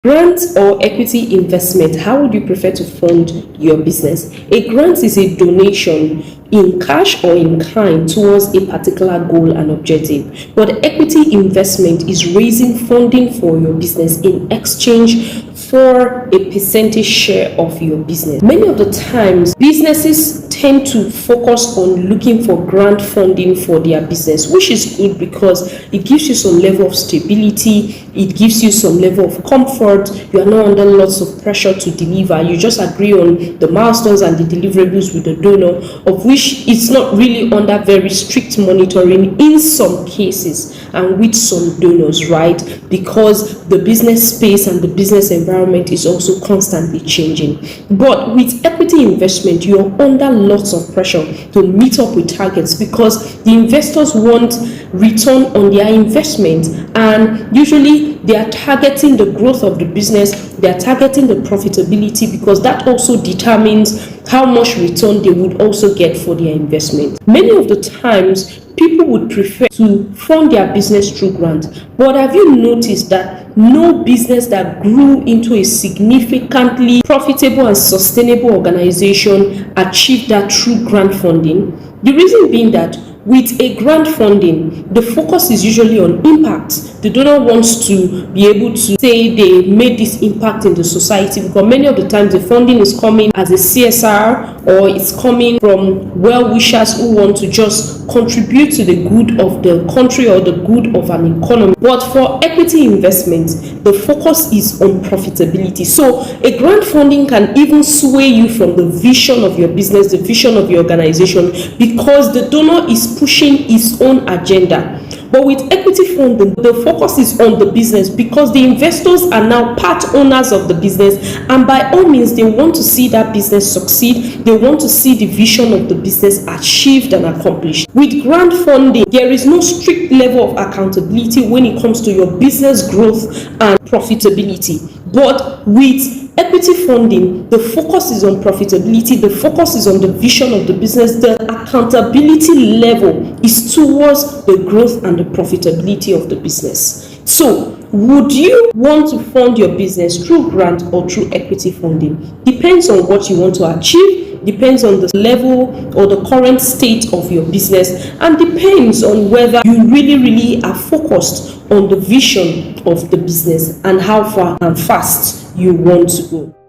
Grant or equity investment, how would you prefer to fund your business? A grant is a donation in cash or in kind towards a particular goal and objective. But equity investment is raising funding for your business in exchange for a percentage share of your business. Many of the times, businesses tend to focus on looking for grant funding for their business, which is good because it gives you some level of stability, it gives you some level of comfort. You are not under lots of pressure to deliver. You just agree on the milestones and the deliverables with the donor, of which it's not really under very strict monitoring in some cases and with some donors, right? Because the business space and the business environment is also constantly changing. But with equity investment, you're under lots of pressure to meet up with targets because the investors want return on their investment, and usually they are targeting the growth of the business, they are targeting the profitability, because that also determines how much return they would also get for their investment. Many of the times, people would prefer to fund their business through grant. But have you noticed that no business that grew into a significantly profitable and sustainable organization achieved that through grant funding? The reason being that with a grant funding, the focus is usually on impact. The donor wants to be able to say they made this impact in the society, because many of the times the funding is coming as a CSR, or it's coming from well-wishers who want to just contribute to the good of the country or the good of an economy. But for equity investments, the focus is on profitability. So a grant funding can even sway you from the vision of your business, the vision of your organization, because the donor is pushing his own agenda. But with equity funding, the focus is on the business, because the investors are now part owners of the business, and by all means they want to see that business succeed. They want to see the vision of the business achieved and accomplished. With grant funding, there is no strict level of accountability when it comes to your business growth and profitability. But with equity funding, the focus is on profitability, the focus is on the vision of the business, the accountability level is towards the growth and the profitability of the business. So, would you want to fund your business through grant or through equity funding? Depends on what you want to achieve, depends on the level or the current state of your business, and depends on whether you really are focused on the vision of the business and how far and fast you want to go.